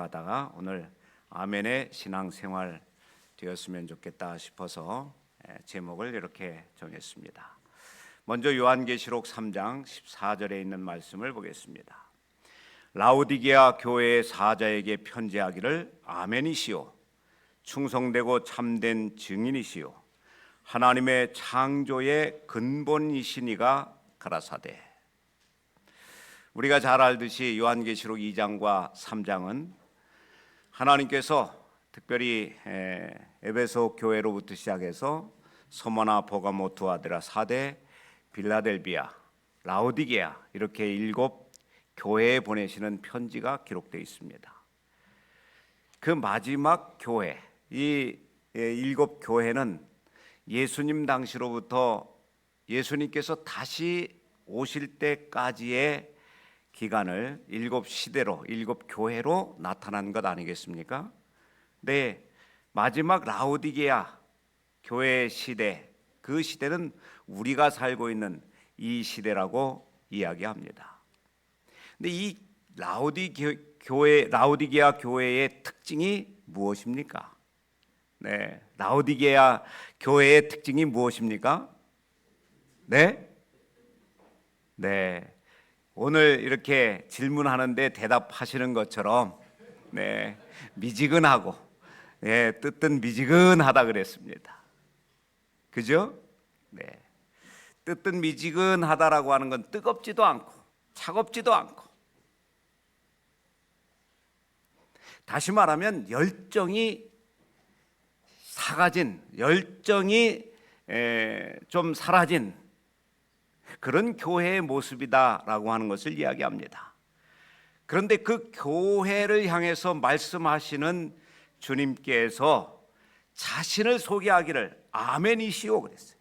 생각하다가 오늘 아멘의 신앙생활 되었으면 좋겠다 싶어서 제목을 이렇게 정했습니다. 먼저 요한계시록 3장 14절에 있는 말씀을 보겠습니다. 라오디게아 교회의 사자에게 편지하기를 아멘이시오. 충성되고 참된 증인이시오. 하나님의 창조의 근본이시니가 가라사대. 우리가 잘 알듯이 요한계시록 2장과 3장은 하나님께서 특별히 에베소 교회로부터 시작해서 서머나, 버가모, 두아드라, 사대, 빌라델비아, 라오디게아 이렇게 7 교회에 보내시는 편지가 기록되어 있습니다. 그 마지막 교회, 이 7 교회는 예수님 당시로부터 예수님께서 다시 오실 때까지의 기간을 7 시대로, 7 교회로 나타난 것 아니겠습니까? 네, 마지막 라오디게아 교회 시대, 그 시대는 우리가 살고 있는 이 시대라고 이야기합니다. 근데 이 라오디게아 교회의 특징이 무엇입니까? 네, 라오디게아 교회의 특징이 무엇입니까? 네? 네. 오늘 이렇게 질문하는데 대답하시는 것처럼 네, 미지근하고 뜻은 미지근하다 그랬습니다. 그죠? 네. 뜻은 미지근하다라고 하는 건 뜨겁지도 않고 차갑지도 않고, 다시 말하면 열정이 사라진, 열정이 좀 사라진 그런 교회의 모습이다라고 하는 것을 이야기합니다. 그런데 그 교회를 향해서 말씀하시는 주님께서 자신을 소개하기를 아멘이시오 그랬어요.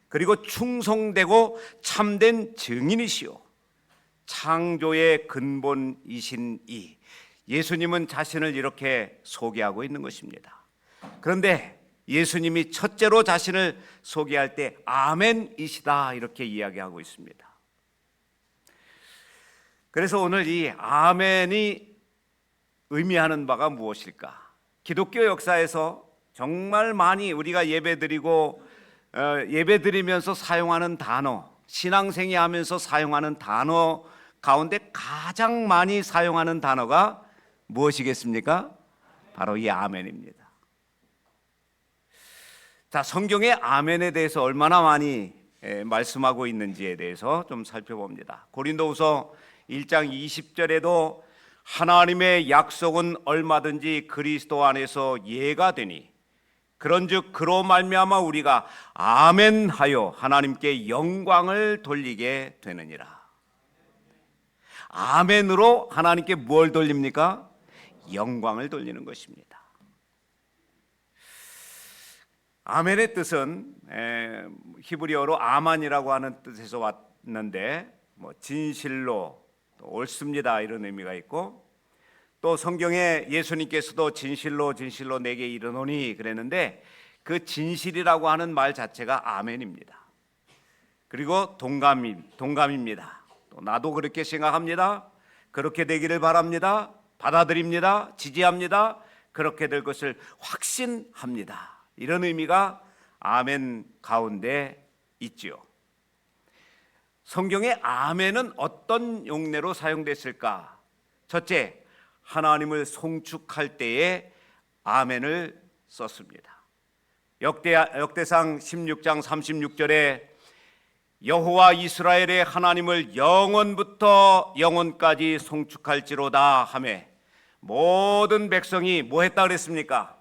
그리고 충성되고 참된 증인이시오. 창조의 근본이신 이 예수님은 자신을 이렇게 소개하고 있는 것입니다. 그런데 예수님이 첫째로 자신을 소개할 때 아멘이시다 이렇게 이야기하고 있습니다. 그래서 오늘 이 아멘이 의미하는 바가 무엇일까? 기독교 역사에서 정말 많이 우리가 예배드리면서 사용하는 단어, 신앙생활 하면서 사용하는 단어 가운데 가장 많이 사용하는 단어가 무엇이겠습니까? 바로 이 아멘입니다. 자, 성경의 아멘에 대해서 얼마나 많이 말씀하고 있는지에 대해서 좀 살펴봅니다. 고린도후서 1장 20절에도 하나님의 약속은 얼마든지 그리스도 안에서 예가 되니 그런즉 그로 말미암아 우리가 아멘하여 하나님께 영광을 돌리게 되느니라. 아멘으로 하나님께 뭘 돌립니까? 영광을 돌리는 것입니다. 아멘의 뜻은 히브리어로 아만이라고 하는 뜻에서 왔는데 진실로, 또 옳습니다 이런 의미가 있고, 또 성경에 예수님께서도 진실로 진실로 내게 이르노니 그랬는데 그 진실이라고 하는 말 자체가 아멘입니다. 그리고 동감입니다. 또 나도 그렇게 생각합니다. 그렇게 되기를 바랍니다. 받아들입니다. 지지합니다. 그렇게 될 것을 확신합니다. 이런 의미가 아멘 가운데 있지요. 성경의 아멘은 어떤 용례로 사용됐을까? 첫째, 하나님을 송축할 때에 아멘을 썼습니다. 역대상 16장 36절에 여호와 이스라엘의 하나님을 영원부터 영원까지 송축할지로다 하매 모든 백성이 뭐 했다 그랬습니까?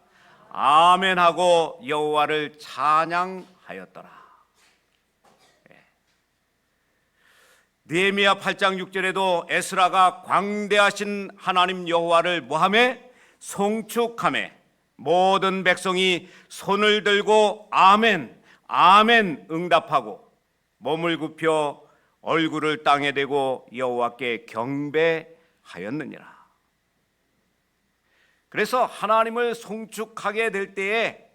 아멘하고 여호와를 찬양하였더라. 느헤미야 8장 6절에도 에스라가 광대하신 하나님 여호와를 뭐하며? 송축하며 모든 백성이 손을 들고 아멘, 아멘 응답하고 몸을 굽혀 얼굴을 땅에 대고 여호와께 경배하였느니라. 그래서 하나님을 송축하게 될 때에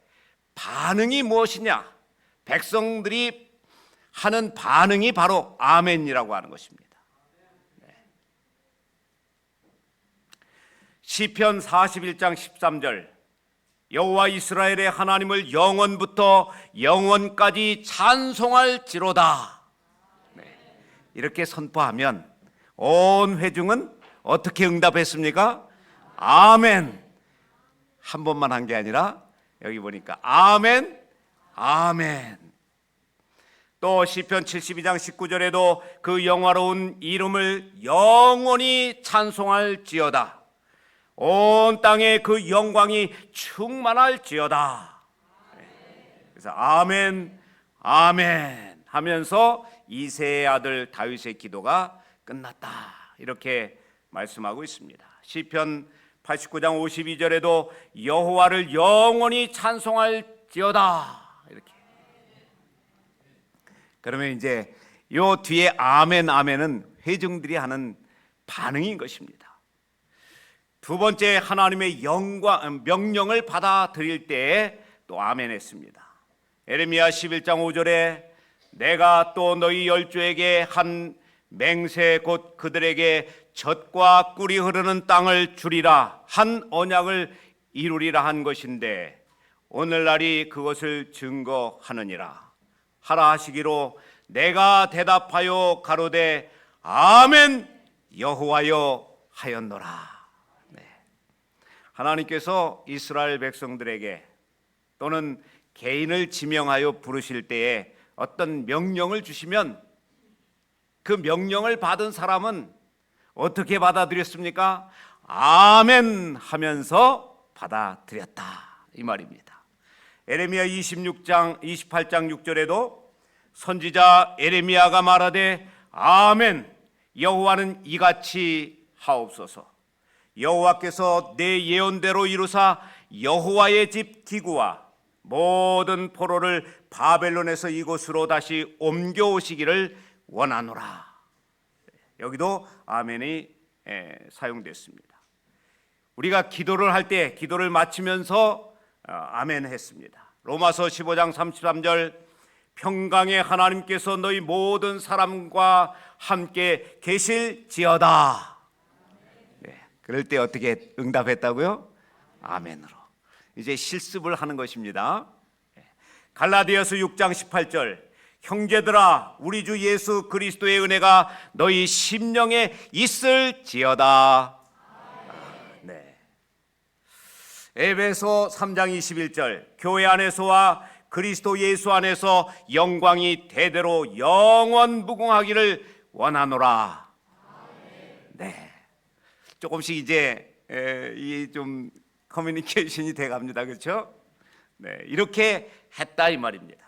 반응이 무엇이냐? 백성들이 하는 반응이 바로 아멘이라고 하는 것입니다. 시편 41장 13절 여호와 이스라엘의 하나님을 영원부터 영원까지 찬송할지로다. 이렇게 선포하면 온 회중은 어떻게 응답했습니까? 아멘. 한 번만 한 게 아니라 여기 보니까 아멘, 아멘. 또 시편 72장 19절에도 그 영화로운 이름을 영원히 찬송할지어다. 온 땅에 그 영광이 충만할지어다. 그래서 아멘, 아멘 하면서 이새의 아들 다윗의 기도가 끝났다. 이렇게 말씀하고 있습니다. 시편 89장 52절에도 여호와를 영원히 찬송할지어다. 이렇게. 그러면 이제 요 뒤에 아멘, 아멘은 회중들이 하는 반응인 것입니다. 두 번째, 하나님의 영광, 명령을 받아들일 때에 또 아멘 했습니다. 에레미야 11장 5절에 내가 또 너희 열조에게 한 맹세 곧 그들에게 젖과 꿀이 흐르는 땅을 주리라 한 언약을 이루리라 한 것인데 오늘날이 그것을 증거하느니라 하라 하시기로 내가 대답하여 가로되 아멘 여호와여 하였노라. 하나님께서 이스라엘 백성들에게 또는 개인을 지명하여 부르실 때에 어떤 명령을 주시면 그 명령을 받은 사람은 어떻게 받아들였습니까? 아멘 하면서 받아들였다 이 말입니다. 에레미야 28장 6절에도 선지자 에레미야가 말하되 아멘 여호와는 이같이 하옵소서. 여호와께서 내 예언대로 이루사 여호와의 집 기구와 모든 포로를 바벨론에서 이곳으로 다시 옮겨오시기를 원하노라. 여기도 아멘이 사용됐습니다. 우리가 기도를 할 때 기도를 마치면서 아멘 했습니다. 로마서 15장 33절 평강의 하나님께서 너희 모든 사람과 함께 계실지어다. 그럴 때 어떻게 응답했다고요? 아멘으로. 이제 실습을 하는 것입니다. 갈라디아서 6장 18절 형제들아 우리 주 예수 그리스도의 은혜가 너희 심령에 있을지어다. 네. 에베소 3장 21절 교회 안에서와 그리스도 예수 안에서 영광이 대대로 영원 무궁하기를 원하노라. 네. 조금씩 이제 이 좀 커뮤니케이션이 돼 갑니다. 그렇죠? 네, 이렇게 했다 이 말입니다.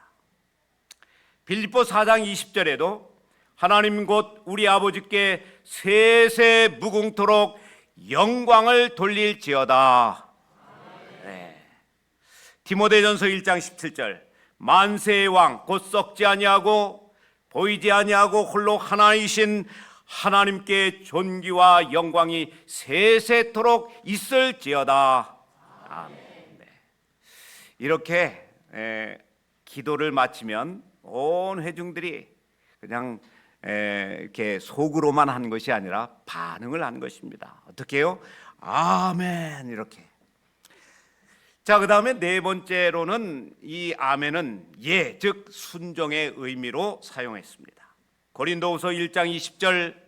빌립보 4장 20절에도 하나님 곧 우리 아버지께 세세 무궁토록 영광을 돌릴지어다. 네. 디모데전서 1장 17절 만세의 왕 곧 썩지 아니하고 보이지 아니하고 홀로 하나이신 하나님께 존귀와 영광이 세세토록 있을지어다. 아멘. 네. 이렇게 기도를 마치면 온 회중들이 그냥 이렇게 속으로만 한 것이 아니라 반응을 한 것입니다. 어떻게 해요? 아멘 이렇게. 자, 그 다음에 네 번째로는 이 아멘은 예, 즉 순종의 의미로 사용했습니다. 고린도후서 1장 20절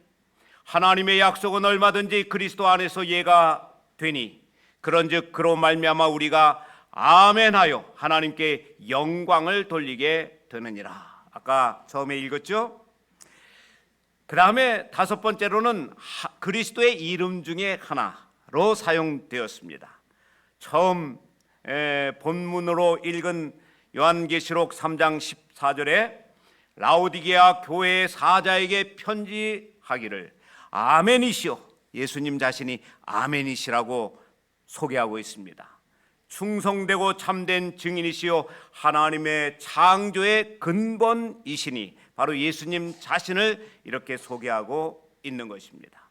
하나님의 약속은 얼마든지 그리스도 안에서 예가 되니 그런즉 그로 말미암아 우리가 아멘하여 하나님께 영광을 돌리게 되느니라. 아까 처음에 읽었죠? 그 다음에 다섯 번째로는 그리스도의 이름 중에 하나로 사용되었습니다. 처음 본문으로 읽은 요한계시록 3장 14절에 라오디게아 교회의 사자에게 편지하기를 아멘이시오. 예수님 자신이 아멘이시라고 소개하고 있습니다. 충성되고 참된 증인이시오 하나님의 창조의 근본이시니 바로 예수님 자신을 이렇게 소개하고 있는 것입니다.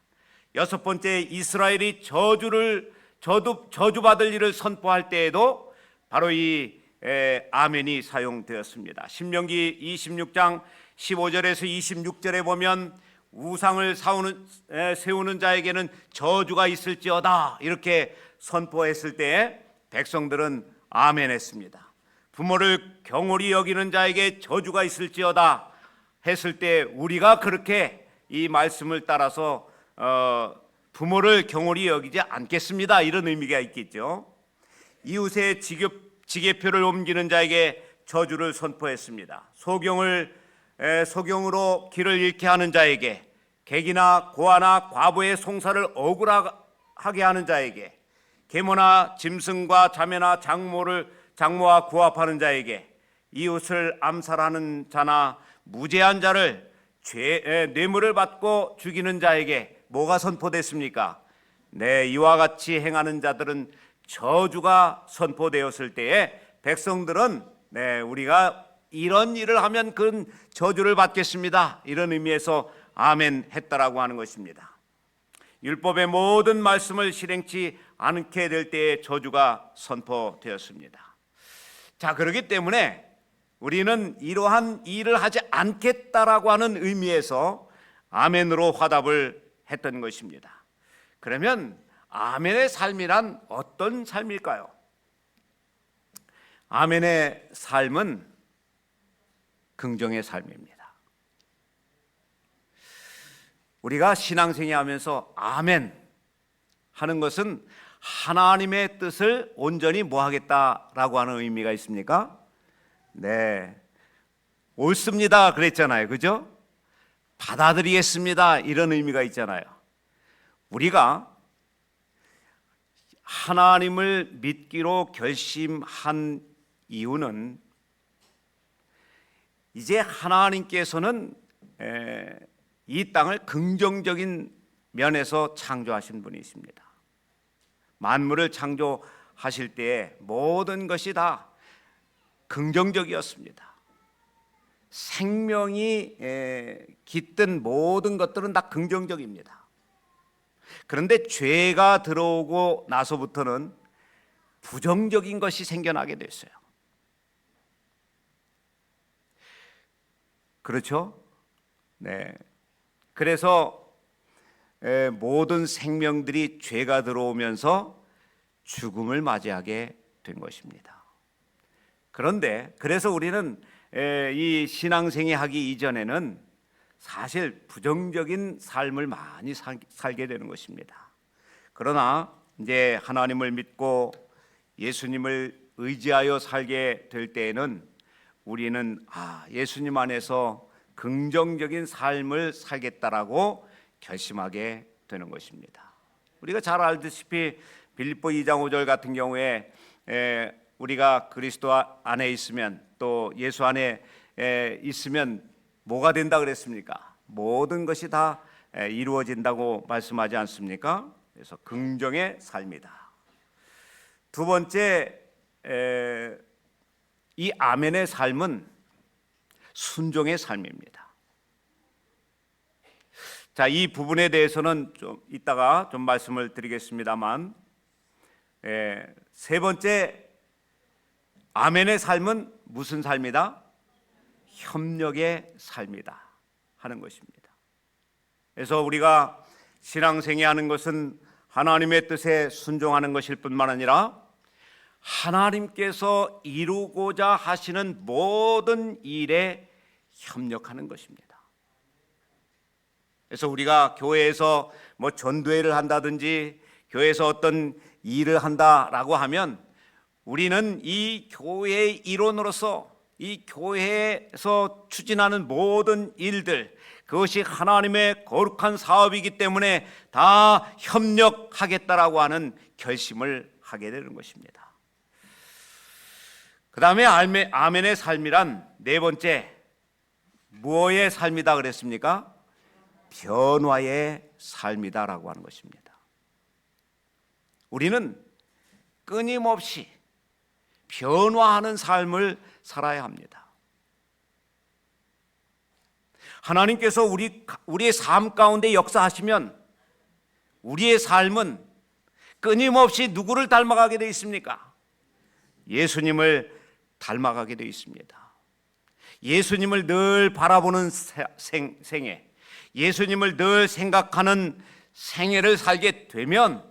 여섯 번째, 이스라엘이 저주받을 일을 선포할 때에도 바로 이 아멘이 사용되었습니다. 신명기 26장 15절에서 26절에 보면 우상을 세우는 자에게는 저주가 있을지어다 이렇게 선포했을 때 백성들은 아멘했습니다. 부모를 경홀히 여기는 자에게 저주가 있을지어다 했을 때 우리가 그렇게 이 말씀을 따라서 부모를 경홀히 여기지 않겠습니다, 이런 의미가 있겠죠. 이웃의 지게표를 옮기는 자에게 저주를 선포했습니다. 소경으로 길을 잃게 하는 자에게, 객이나 고아나 과부의 송사를 억울하게 하는 자에게, 계모나 짐승과 자매나 장모와 구합하는 자에게, 이웃을 암살하는 자나 무죄한 자를 뇌물을 받고 죽이는 자에게 뭐가 선포됐습니까? 네, 이와 같이 행하는 자들은 저주가 선포되었을 때에 백성들은 우리가 이런 일을 하면 그 저주를 받겠습니다, 이런 의미에서 아멘 했다라고 하는 것입니다. 율법의 모든 말씀을 실행치 않게 될 때에 저주가 선포되었습니다. 자, 그렇기 때문에 우리는 이러한 일을 하지 않겠다라고 하는 의미에서 아멘으로 화답을 했던 것입니다. 그러면 아멘의 삶이란 어떤 삶일까요? 아멘의 삶은 긍정의 삶입니다. 우리가 신앙생활 하면서 아멘 하는 것은 하나님의 뜻을 온전히 뭐하겠다라고 하는 의미가 있습니까? 네, 옳습니다 그랬잖아요, 그죠? 받아들이겠습니다 이런 의미가 있잖아요. 우리가 하나님을 믿기로 결심한 이유는 이제 하나님께서는 이 땅을 긍정적인 면에서 창조하신 분이십니다. 만물을 창조하실 때에 모든 것이 다 긍정적이었습니다. 생명이 깃든 모든 것들은 다 긍정적입니다. 그런데 죄가 들어오고 나서부터는 부정적인 것이 생겨나게 됐어요. 그렇죠? 네. 그래서 모든 생명들이 죄가 들어오면서 죽음을 맞이하게 된 것입니다. 그래서 우리는 이 신앙생활 하기 이전에는 사실 부정적인 삶을 많이 살게 되는 것입니다. 그러나 이제 하나님을 믿고 예수님을 의지하여 살게 될 때에는 우리는 예수님 안에서 긍정적인 삶을 살겠다라고 결심하게 되는 것입니다. 우리가 잘 알다시피 빌립보 2장 5절 같은 경우에 우리가 그리스도 안에 있으면 또 예수 안에 있으면 뭐가 된다 그랬습니까? 모든 것이 다 이루어진다고 말씀하지 않습니까? 그래서 긍정의 삶이다. 두 번째, 이 아멘의 삶은 순종의 삶입니다. 자, 이 부분에 대해서는 좀 이따가 좀 말씀을 드리겠습니다만, 세 번째 아멘의 삶은 무슨 삶이다? 협력의 삶이다 하는 것입니다. 그래서 우리가 신앙생활 하는 것은 하나님의 뜻에 순종하는 것일 뿐만 아니라 하나님께서 이루고자 하시는 모든 일에 협력하는 것입니다. 그래서 우리가 교회에서 뭐 전도회를 한다든지 교회에서 어떤 일을 한다라고 하면 우리는 이 교회의 일원으로서 이 교회에서 추진하는 모든 일들, 그것이 하나님의 거룩한 사업이기 때문에 다 협력하겠다라고 하는 결심을 하게 되는 것입니다. 그 다음에 아멘의 삶이란 네 번째, 무엇의 삶이다 그랬습니까? 변화의 삶이다라고 하는 것입니다. 우리는 끊임없이 변화하는 삶을 살아야 합니다. 하나님께서 우리의 삶 가운데 역사하시면 우리의 삶은 끊임없이 누구를 닮아가게 되어 있습니까? 예수님을 닮아가게 되어 있습니다. 예수님을 늘 바라보는 생애, 예수님을 늘 생각하는 생애를 살게 되면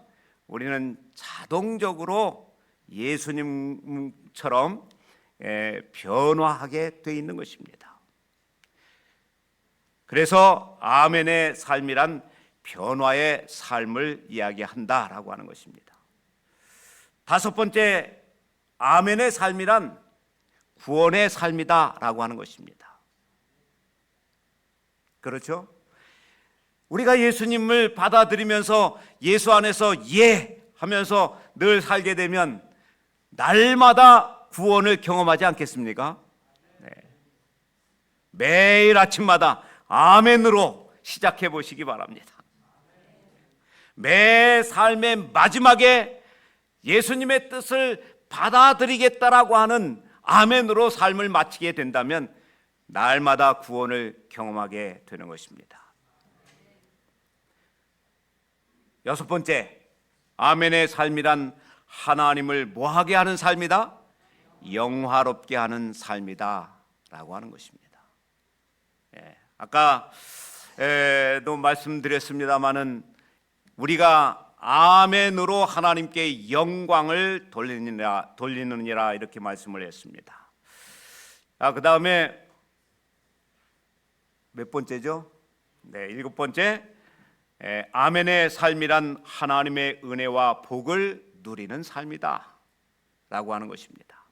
우리는 자동적으로 예수님처럼 변화하게 돼 있는 것입니다. 그래서 아멘의 삶이란 변화의 삶을 이야기한다라고 하는 것입니다. 다섯 번째, 아멘의 삶이란 구원의 삶이다라고 하는 것입니다. 그렇죠? 우리가 예수님을 받아들이면서 예수 안에서 예 하면서 늘 살게 되면 날마다 구원을 경험하지 않겠습니까? 네. 매일 아침마다 아멘으로 시작해 보시기 바랍니다. 매 삶의 마지막에 예수님의 뜻을 받아들이겠다라고 하는 아멘으로 삶을 마치게 된다면 날마다 구원을 경험하게 되는 것입니다. 여섯 번째, 아멘의 삶이란 하나님을 뭐하게 하는 삶이다? 영화롭게 하는 삶이다 라고 하는 것입니다. 아까도 말씀드렸습니다마는 우리가 아멘으로 하나님께 영광을 돌리느니라 이렇게 말씀을 했습니다. 그 다음에 몇 번째죠? 네, 일곱 번째, 아멘의 삶이란 하나님의 은혜와 복을 누리는 삶이다 라고 하는 것입니다.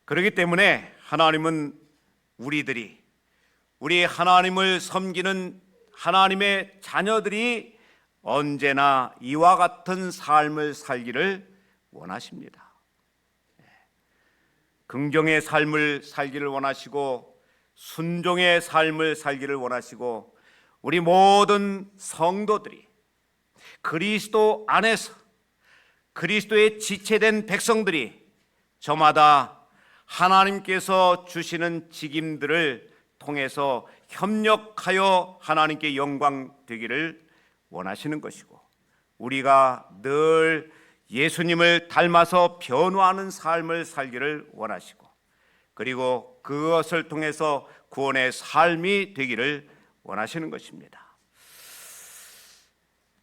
그렇기 때문에 하나님은 우리 하나님을 섬기는 하나님의 자녀들이 언제나 이와 같은 삶을 살기를 원하십니다. 긍정의 삶을 살기를 원하시고 순종의 삶을 살기를 원하시고 우리 모든 성도들이 그리스도 안에서 그리스도의 지체된 백성들이 저마다 하나님께서 주시는 직임들을 통해서 협력하여 하나님께 영광 되기를 원하시는 것이고 우리가 늘 예수님을 닮아서 변화하는 삶을 살기를 원하시고 그리고 그것을 통해서 구원의 삶이 되기를 원하시는 것입니다.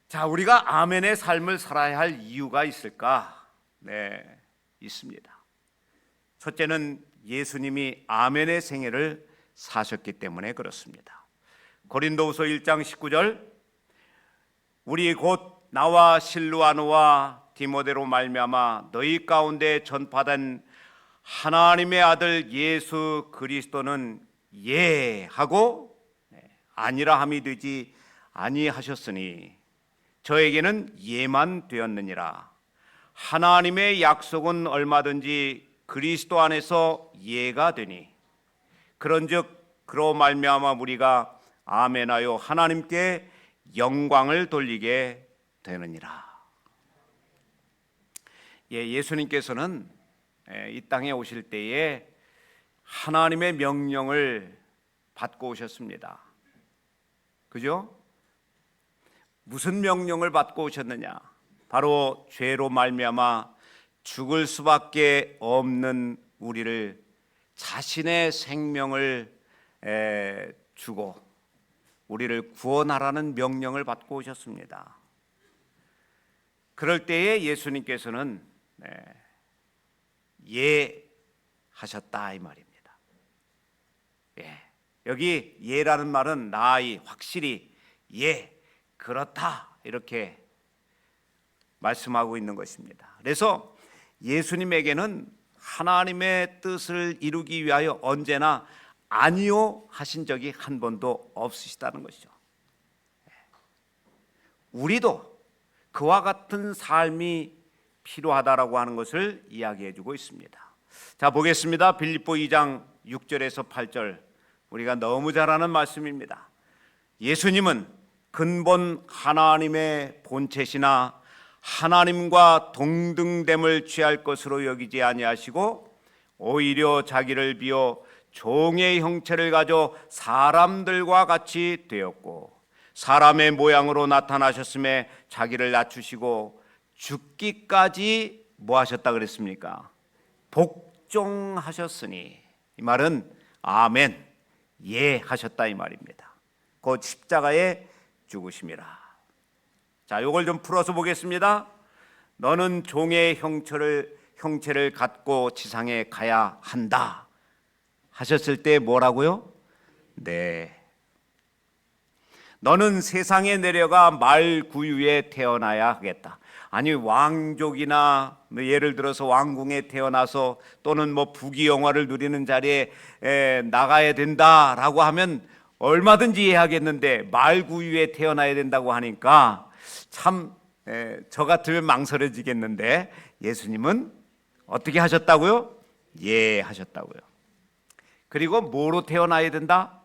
자, 우리가 아멘의 삶을 살아야 할 이유가 있을까? 네, 있습니다. 첫째는 예수님이 아멘의 생애를 사셨기 때문에 그렇습니다. 고린도후서 1장 19절 우리 곧 나와 실루아노와 디모데로 말미암아 너희 가운데 전파된 하나님의 아들 예수 그리스도는 예하고 아니라 함이 되지 아니하셨으니 저에게는 예만 되었느니라. 하나님의 약속은 얼마든지 그리스도 안에서 예가 되니 그런즉 그로 말미암아 우리가 아멘하여 하나님께 영광을 돌리게 되느니라. 예수님께서는 이 땅에 오실 때에 하나님의 명령을 받고 오셨습니다. 그죠? 무슨 명령을 받고 오셨느냐? 바로 죄로 말미암아 죽을 수밖에 없는 우리를 자신의 생명을 주고 우리를 구원하라는 명령을 받고 오셨습니다. 그럴 때에 예수님께서는 예하셨다 이 말입니다. 여기 예라는 말은 나의 확실히 그렇다 이렇게 말씀하고 있는 것입니다. 그래서 예수님에게는 하나님의 뜻을 이루기 위하여 언제나 아니요 하신 적이 한 번도 없으시다는 것이죠. 우리도 그와 같은 삶이 필요하다라고 하는 것을 이야기해 주고 있습니다. 자, 보겠습니다. 빌립보 2장 6절에서 8절 우리가 너무 잘 아는 말씀입니다. 예수님은 근본 하나님의 본체시나 하나님과 동등됨을 취할 것으로 여기지 아니하시고 오히려 자기를 비워 종의 형체를 가져 사람들과 같이 되었고 사람의 모양으로 나타나셨음에 자기를 낮추시고 죽기까지 뭐 하셨다 그랬습니까? 복종하셨으니 이 말은 아멘 하셨다 이 말입니다. 곧 십자가에 죽으심이라. 자, 요걸 좀 풀어서 보겠습니다. 너는 종의 형체를 갖고 지상에 가야 한다 하셨을 때 뭐라고요? 네. 너는 세상에 내려가 말구유에 태어나야 하겠다. 아니, 왕족이나 예를 들어서 왕궁에 태어나서 또는 부귀영화를 누리는 자리에 나가야 된다라고 하면 얼마든지 이해하겠는데, 말구유에 태어나야 된다고 하니까 참 저 같으면 망설여지겠는데, 예수님은 어떻게 하셨다고요? 예, 하셨다고요. 그리고 뭐로 태어나야 된다?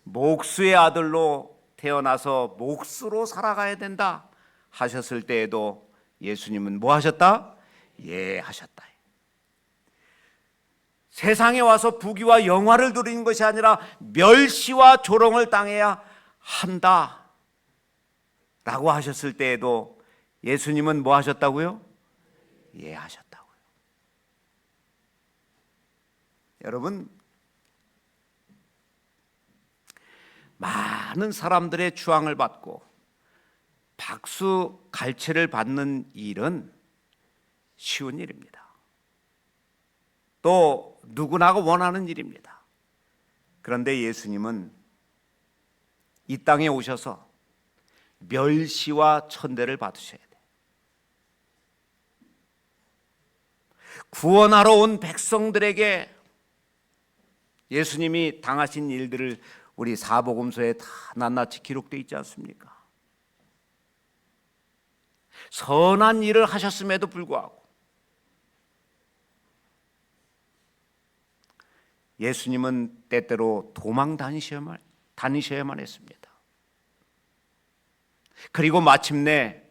목수의 아들로 태어나서 목수로 살아가야 된다 하셨을 때에도 예수님은 뭐 하셨다? 예, 하셨다. 세상에 와서 부귀와 영화를 누리는 것이 아니라 멸시와 조롱을 당해야 한다 라고 하셨을 때에도 예수님은 뭐 하셨다고요? 예, 하셨다고요. 여러분, 많은 사람들의 추앙을 받고 박수 갈채를 받는 일은 쉬운 일입니다. 또 누구나 원하는 일입니다. 그런데 예수님은 이 땅에 오셔서 멸시와 천대를 받으셔야 돼요. 구원하러 온 백성들에게 예수님이 당하신 일들을 우리 사복음서에 다 낱낱이 기록되어 있지 않습니까? 선한 일을 하셨음에도 불구하고 예수님은 때때로 도망 다니셔야만 했습니다. 그리고 마침내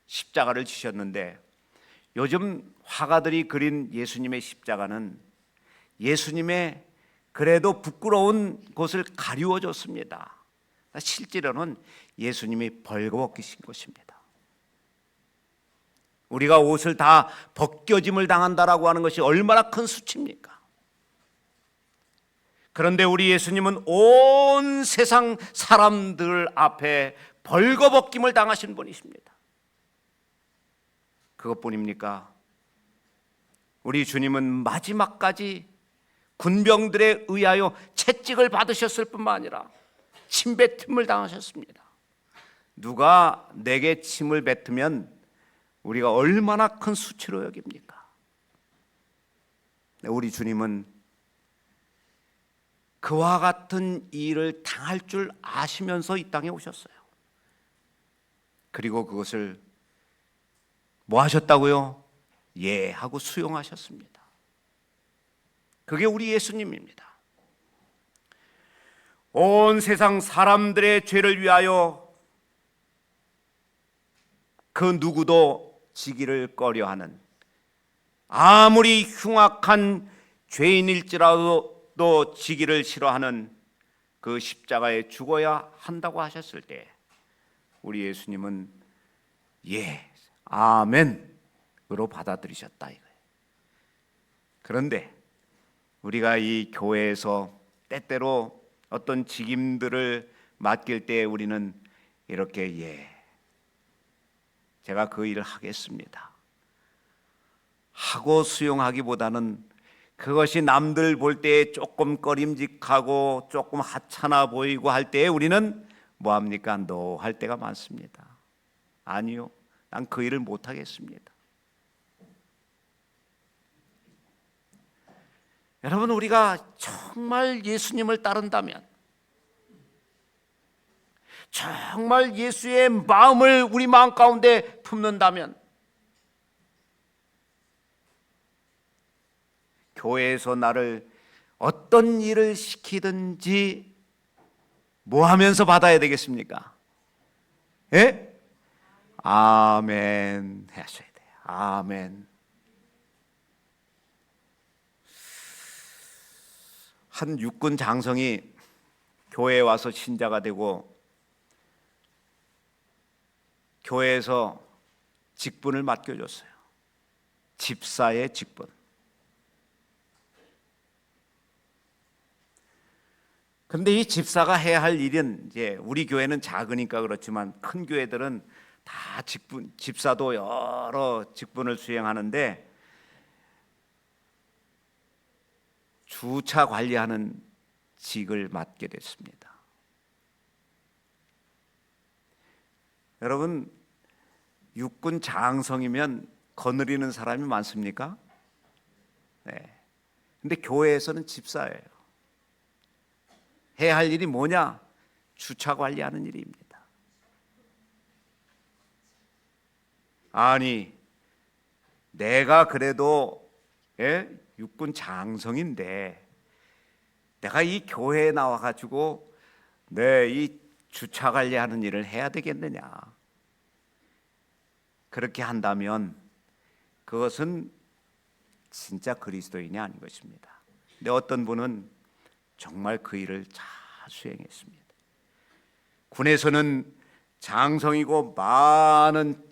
십자가를 지셨는데, 요즘 화가들이 그린 예수님의 십자가는 예수님의 그래도 부끄러운 곳을 가리워줬습니다. 실제로는 예수님이 벌거벗기신 것입니다. 우리가 옷을 다 벗겨짐을 당한다라고 하는 것이 얼마나 큰 수치입니까? 그런데 우리 예수님은 온 세상 사람들 앞에 벌거벗김을 당하신 분이십니다. 그것뿐입니까? 우리 주님은 마지막까지 군병들에 의하여 채찍을 받으셨을 뿐만 아니라 침뱉음을 당하셨습니다. 누가 내게 침을 뱉으면 우리가 얼마나 큰 수치로 여깁니까? 우리 주님은 그와 같은 일을 당할 줄 아시면서 이 땅에 오셨어요. 그리고 그것을 뭐 하셨다고요? 예, 하고 수용하셨습니다. 그게 우리 예수님입니다. 온 세상 사람들의 죄를 위하여 그 누구도 지기를 꺼려하는, 아무리 흉악한 죄인일지라도 지기를 싫어하는 그 십자가에 죽어야 한다고 하셨을 때 우리 예수님은 예, 아멘으로 받아들이셨다 이거예요. 그런데 우리가 이 교회에서 때때로 어떤 직임들을 맡길 때 우리는 이렇게 예, 제가 그 일을 하겠습니다 하고 수용하기보다는 그것이 남들 볼 때 조금 꺼림직하고 조금 하찮아 보이고 할 때에 우리는 뭐합니까? 노 할 때가 많습니다. 아니요, 난 그 일을 못하겠습니다. 여러분, 우리가 정말 예수님을 따른다면, 정말 예수의 마음을 우리 마음 가운데 품는다면, 교회에서 나를 어떤 일을 시키든지 뭐 하면서 받아야 되겠습니까? 예? 아멘 하셔야 돼요. 아멘. 한 육군 장성이 교회에 와서 신자가 되고 교회에서 직분을 맡겨줬어요. 집사의 직분. 근데 이 집사가 해야 할 일은, 이제 우리 교회는 작으니까 그렇지만 큰 교회들은 다 집사도 여러 직분을 수행하는데 주차 관리하는 직을 맡게 됐습니다. 여러분, 육군 장성이면 거느리는 사람이 많습니까? 네. 근데 교회에서는 집사예요. 해야 할 일이 뭐냐? 주차 관리하는 일입니다. 아니, 내가 그래도 육군 장성인데 내가 이 교회에 나와가지고 이 주차 관리하는 일을 해야 되겠느냐? 그렇게 한다면 그것은 진짜 그리스도인이 아닌 것입니다. 근데 어떤 분은 정말 그 일을 잘 수행했습니다. 군에서는 장성이고 많은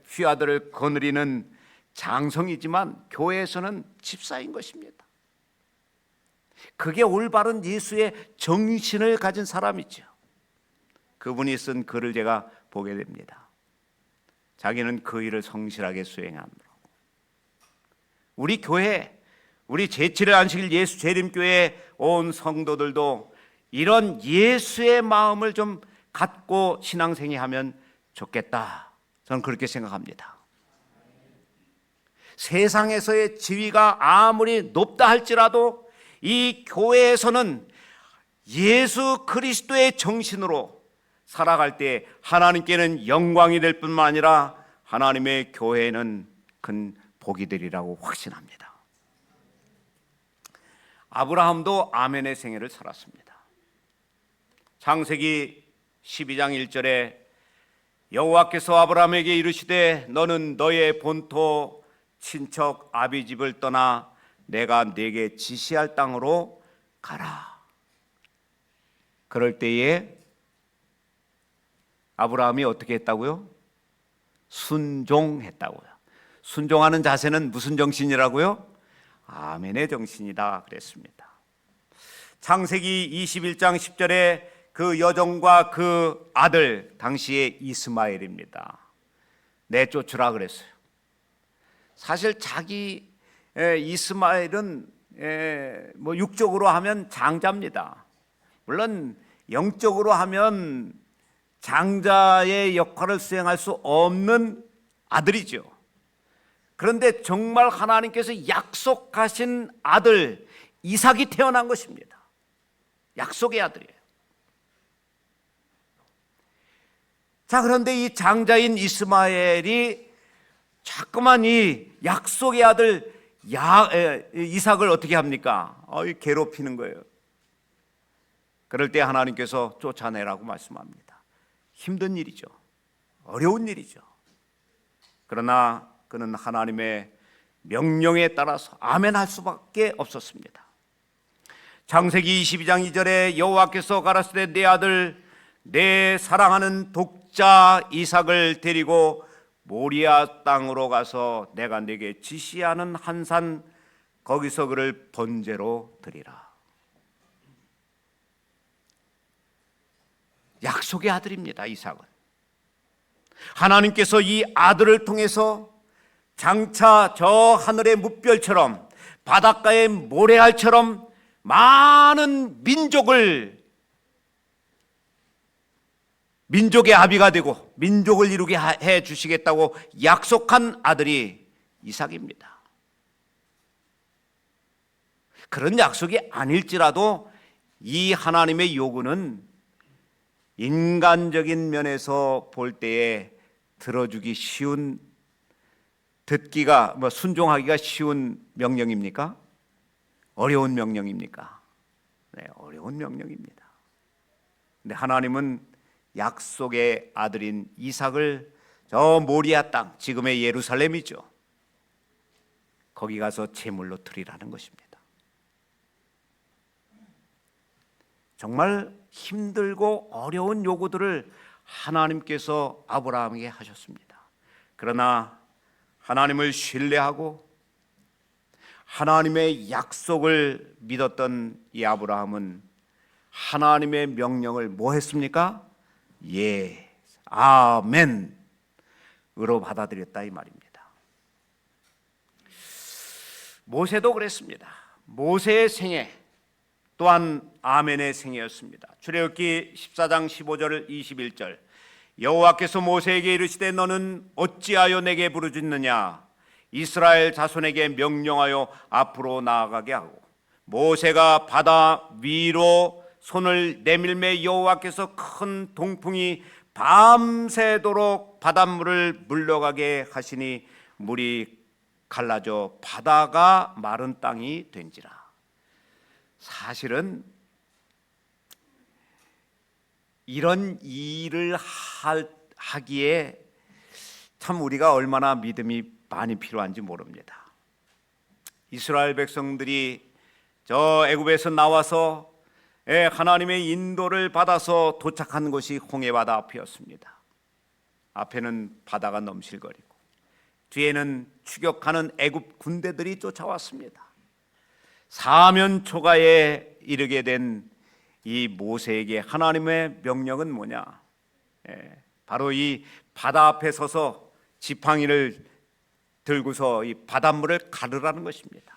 휘하들을 거느리는 장성이지만 교회에서는 집사인 것입니다. 그게 올바른 예수의 정신을 가진 사람이죠. 그분이 쓴 글을 제가 보게 됩니다. 자기는 그 일을 성실하게 수행함으로 우리 교회, 우리 제7일 안식일 예수 재림교회 온 성도들도 이런 예수의 마음을 좀 갖고 신앙생활하면 좋겠다. 저는 그렇게 생각합니다. 세상에서의 지위가 아무리 높다 할지라도 이 교회에서는 예수 그리스도의 정신으로 살아갈 때 하나님께는 영광이 될 뿐만 아니라 하나님의 교회에는 큰 복이 되리라고 확신합니다. 아브라함도 아멘의 생애를 살았습니다. 창세기 12장 1절에 여호와께서 아브라함에게 이르시되 너는 너의 본토 친척 아비 집을 떠나 내가 네게 지시할 땅으로 가라. 그럴 때에 아브라함이 어떻게 했다고요? 순종했다고요. 순종하는 자세는 무슨 정신이라고요? 아멘의 정신이다 그랬습니다. 창세기 21장 10절에 그 여종과 그 아들, 당시의 이스마엘입니다. 내쫓으라 그랬어요. 사실 자기 이스마엘은 뭐 육적으로 하면 장자입니다. 물론 영적으로 하면 장자의 역할을 수행할 수 없는 아들이죠. 그런데 정말 하나님께서 약속하신 아들 이삭이 태어난 것입니다. 약속의 아들이에요. 자, 그런데 이 장자인 이스마엘이 자꾸만 이 약속의 아들 이삭을 어떻게 합니까? 괴롭히는 거예요. 그럴 때 하나님께서 쫓아내라고 말씀합니다. 힘든 일이죠. 어려운 일이죠. 그러나 그는 하나님의 명령에 따라서 아멘할 수밖에 없었습니다. 창세기 22장 2절에 여호와께서 가라사대 내 아들 내 사랑하는 독자 이삭을 데리고 모리아 땅으로 가서 내가 네게 지시하는 한 산 거기서 그를 번제로 드리라. 약속의 아들입니다. 이삭은 하나님께서 이 아들을 통해서 장차 저 하늘의 뭇별처럼 바닷가의 모래알처럼 많은 민족의 아비가 되고 민족을 이루게 해 주시겠다고 약속한 아들이 이삭입니다. 그런 약속이 아닐지라도 이 하나님의 요구는 인간적인 면에서 볼 때에 들어주기 쉬운, 듣기가 순종하기가 쉬운 명령입니까? 어려운 명령입니까? 네, 어려운 명령입니다. 근데 하나님은 약속의 아들인 이삭을 저 모리아 땅, 지금의 예루살렘이죠, 거기 가서 제물로 드리라는 것입니다. 정말 힘들고 어려운 요구들을 하나님께서 아브라함에게 하셨습니다. 그러나 하나님을 신뢰하고 하나님의 약속을 믿었던 이 아브라함은 하나님의 명령을 뭐 했습니까? 예, 아멘으로 받아들였다 이 말입니다. 모세도 그랬습니다. 모세의 생애 또한 아멘의 생애였습니다. 출애굽기 14장 15절 21절 여호와께서 모세에게 이르시되 너는 어찌하여 내게 부르짖느냐 이스라엘 자손에게 명령하여 앞으로 나아가게 하고 모세가 바다 위로 손을 내밀매 여호와께서 큰 동풍이 밤새도록 바닷물을 물러가게 하시니 물이 갈라져 바다가 마른 땅이 된지라. 사실은 이런 일을 하기에 참 우리가 얼마나 믿음이 많이 필요한지 모릅니다. 이스라엘 백성들이 저 애굽에서 나와서 하나님의 인도를 받아서 도착한 곳이 홍해바다 앞이었습니다. 앞에는 바다가 넘실거리고 뒤에는 추격하는 애굽 군대들이 쫓아왔습니다. 사면 초가에 이르게 된 이 모세에게 하나님의 명령은 뭐냐? 바로 이 바다 앞에 서서 지팡이를 들고서 이 바닷물을 가르라는 것입니다.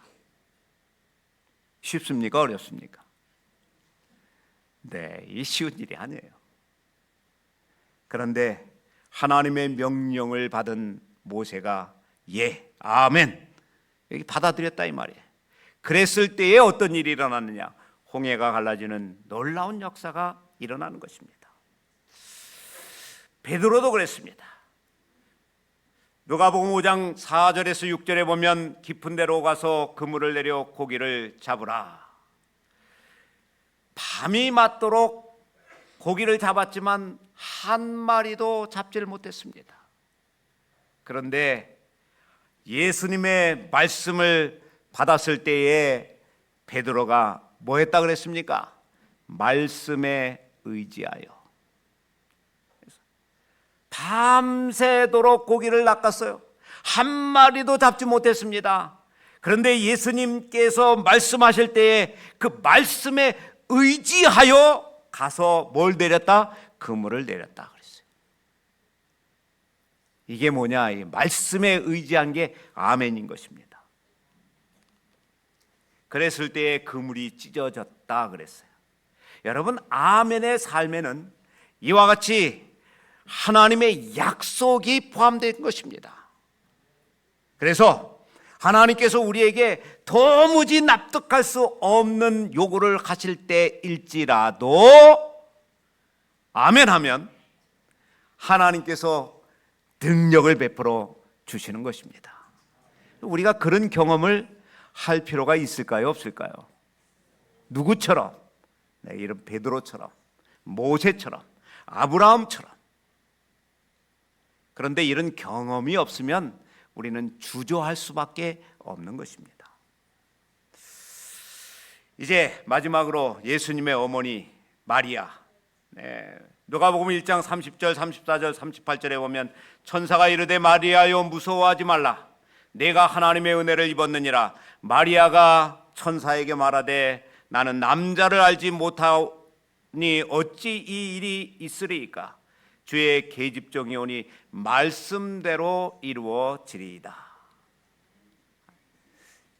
쉽습니까? 어렵습니까? 네, 이 쉬운 일이 아니에요. 그런데 하나님의 명령을 받은 모세가 예, 아멘 여기 받아들였다 이 말이에요. 그랬을 때에 어떤 일이 일어났느냐? 홍해가 갈라지는 놀라운 역사가 일어나는 것입니다. 베드로도 그랬습니다. 누가복음 5장 4절에서 6절에 보면 깊은 데로 가서 그물을 내려 고기를 잡으라. 밤이 맞도록 고기를 잡았지만 한 마리도 잡지를 못했습니다. 그런데 예수님의 말씀을 받았을 때에 베드로가 뭐 했다 그랬습니까? 말씀에 의지하여 밤새도록 고기를 낚았어요. 한 마리도 잡지 못했습니다. 그런데 예수님께서 말씀하실 때에 그 말씀에 의지하여 가서 뭘 내렸다? 그물을 내렸다 그랬어요. 이게 뭐냐? 이 말씀에 의지한 게 아멘인 것입니다. 그랬을 때에 그물이 찢어졌다 그랬어요. 여러분, 아멘의 삶에는 이와 같이 하나님의 약속이 포함된 것입니다. 그래서 하나님께서 우리에게 도무지 납득할 수 없는 요구를 하실 때일지라도 아멘하면 하나님께서 능력을 베풀어 주시는 것입니다. 우리가 그런 경험을 할 필요가 있을까요? 없을까요? 누구처럼? 네, 이런 베드로처럼, 모세처럼, 아브라함처럼. 그런데 이런 경험이 없으면 우리는 주저할 수밖에 없는 것입니다. 이제 마지막으로 예수님의 어머니 마리아. 누가복음 1장 30절, 34절, 38절에 보면 천사가 이르되 마리아여 무서워하지 말라. 내가 하나님의 은혜를 입었느니라. 마리아가 천사에게 말하되 나는 남자를 알지 못하니 어찌 이 일이 있으리이까. 주의 계집종이 오니 말씀대로 이루어지리이다.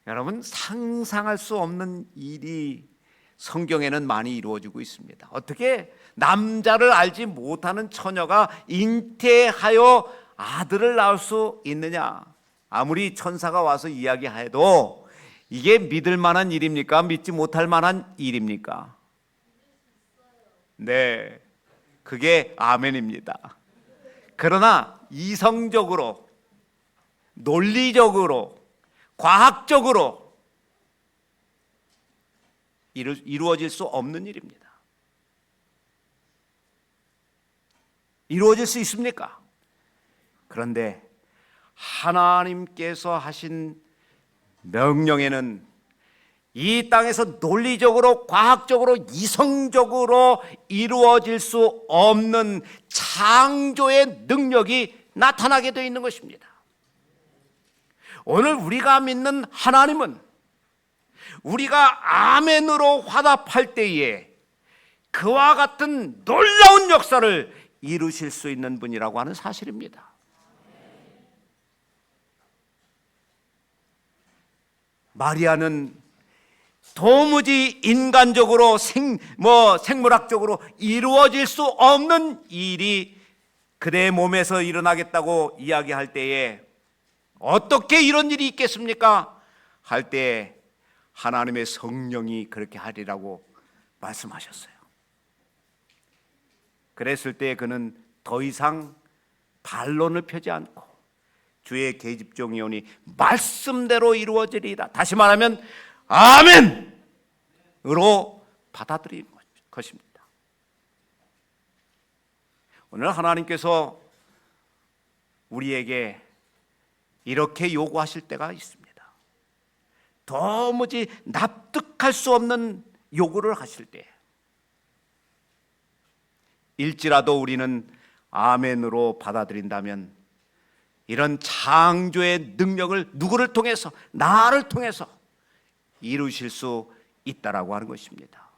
여러분, 상상할 수 없는 일이 성경에는 많이 이루어지고 있습니다. 어떻게 남자를 알지 못하는 처녀가 잉태하여 아들을 낳을 수 있느냐? 아무리 천사가 와서 이야기해도 이게 믿을 만한 일입니까? 믿지 못할 만한 일입니까? 네, 그게 아멘입니다. 그러나 이성적으로, 논리적으로, 과학적으로 이루어질 수 없는 일입니다. 이루어질 수 있습니까? 그런데 하나님께서 하신 명령에는 이 땅에서 논리적으로, 과학적으로, 이성적으로 이루어질 수 없는 창조의 능력이 나타나게 되어 있는 것입니다. 오늘 우리가 믿는 하나님은 우리가 아멘으로 화답할 때에 그와 같은 놀라운 역사를 이루실 수 있는 분이라고 하는 사실입니다. 마리아는 도무지 인간적으로 생물학적으로 이루어질 수 없는 일이 그대의 몸에서 일어나겠다고 이야기할 때에 어떻게 이런 일이 있겠습니까? 할 때에 하나님의 성령이 그렇게 하리라고 말씀하셨어요. 그랬을 때 그는 더 이상 반론을 펴지 않고 주의 계집종이 오니 말씀대로 이루어지리이다. 다시 말하면 아멘으로 받아들이는 것입니다. 오늘 하나님께서 우리에게 이렇게 요구하실 때가 있습니다. 도무지 납득할 수 없는 요구를 하실 때 일지라도 우리는 아멘으로 받아들인다면 이런 창조의 능력을 누구를 통해서, 나를 통해서 이루실 수 있다라고 하는 것입니다.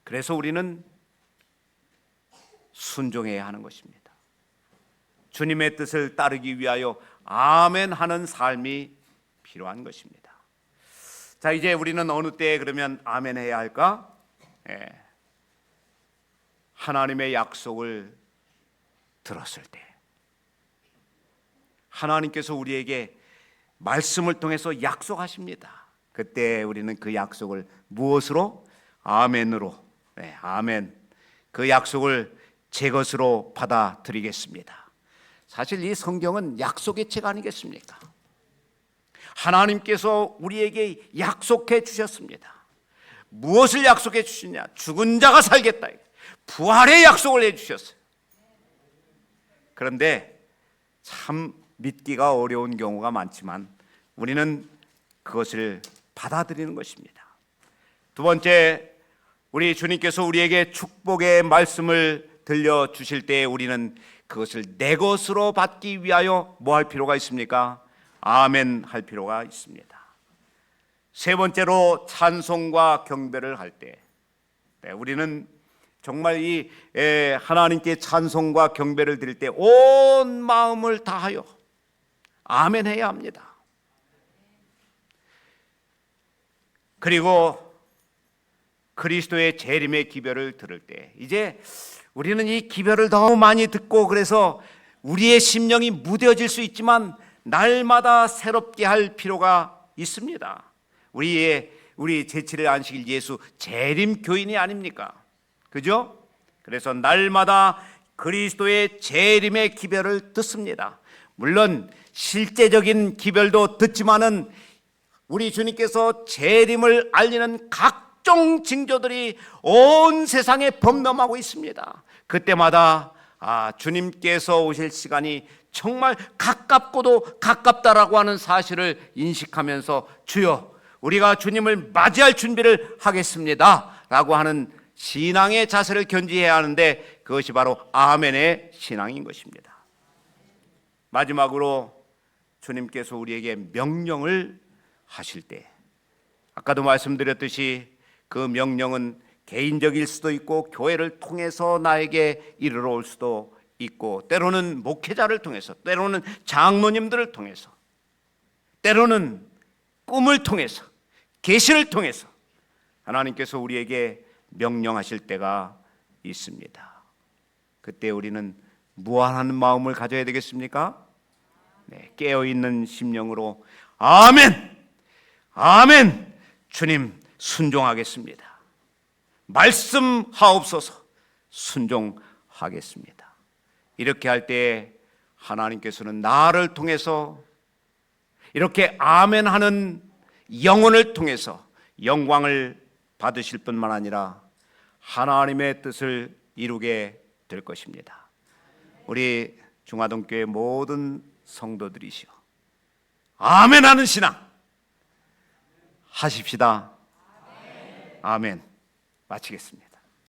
그래서 우리는 순종해야 하는 것입니다. 주님의 뜻을 따르기 위하여 아멘 하는 삶이 필요한 것입니다. 자, 이제 우리는 어느 때에 그러면 아멘 해야 할까? 하나님의 약속을 들었을 때, 하나님께서 우리에게 말씀을 통해서 약속하십니다. 그때 우리는 그 약속을 무엇으로? 아멘으로, 아멘, 그 약속을 제 것으로 받아들이겠습니다. 사실 이 성경은 약속의 책 아니겠습니까? 하나님께서 우리에게 약속해 주셨습니다. 무엇을 약속해 주시냐? 죽은 자가 살겠다, 부활의 약속을 해 주셨어요. 그런데 참 믿기가 어려운 경우가 많지만 우리는 그것을 받아들이는 것입니다. 두 번째, 우리 주님께서 우리에게 축복의 말씀을 들려주실 때 우리는 그것을 내 것으로 받기 위하여 뭐 할 필요가 있습니까? 아멘 할 필요가 있습니다. 세 번째로, 찬송과 경배를 할 때 우리는 정말 이 하나님께 찬송과 경배를 드릴 때 온 마음을 다하여 아멘 해야 합니다. 그리고 그리스도의 재림의 기별을 들을 때, 이제 우리는 이 기별을 너무 많이 듣고 그래서 우리의 심령이 무뎌질 수 있지만 날마다 새롭게 할 필요가 있습니다. 우리 제7일 안식일 예수 재림 교인이 아닙니까? 그죠? 그래서 날마다 그리스도의 재림의 기별을 듣습니다. 물론 실제적인 기별도 듣지만은 우리 주님께서 재림을 알리는 각종 징조들이 온 세상에 범람하고 있습니다. 그때마다 주님께서 오실 시간이 정말 가깝고도 가깝다라고 하는 사실을 인식하면서 주여, 우리가 주님을 맞이할 준비를 하겠습니다 라고 하는 신앙의 자세를 견지해야 하는데, 그것이 바로 아멘의 신앙인 것입니다. 마지막으로 주님께서 우리에게 명령을 하실 때, 아까도 말씀드렸듯이 그 명령은 개인적일 수도 있고 교회를 통해서 나에게 이르러 올 수도 있고, 때로는 목회자를 통해서, 때로는 장로님들을 통해서, 때로는 꿈을 통해서, 계시를 통해서 하나님께서 우리에게 명령하실 때가 있습니다. 그때 우리는 무한한 마음을 가져야 되겠습니까? 깨어있는 심령으로 아멘, 아멘, 주님 순종하겠습니다, 말씀하옵소서, 순종하겠습니다. 이렇게 할 때 하나님께서는 나를 통해서 이렇게 아멘하는 영혼을 통해서 영광을 받으실 뿐만 아니라 하나님의 뜻을 이루게 될 것입니다. 우리 중화동교회 모든 성도들이시여 아멘하는 신앙 하십시다. 아멘. 마치겠습니다.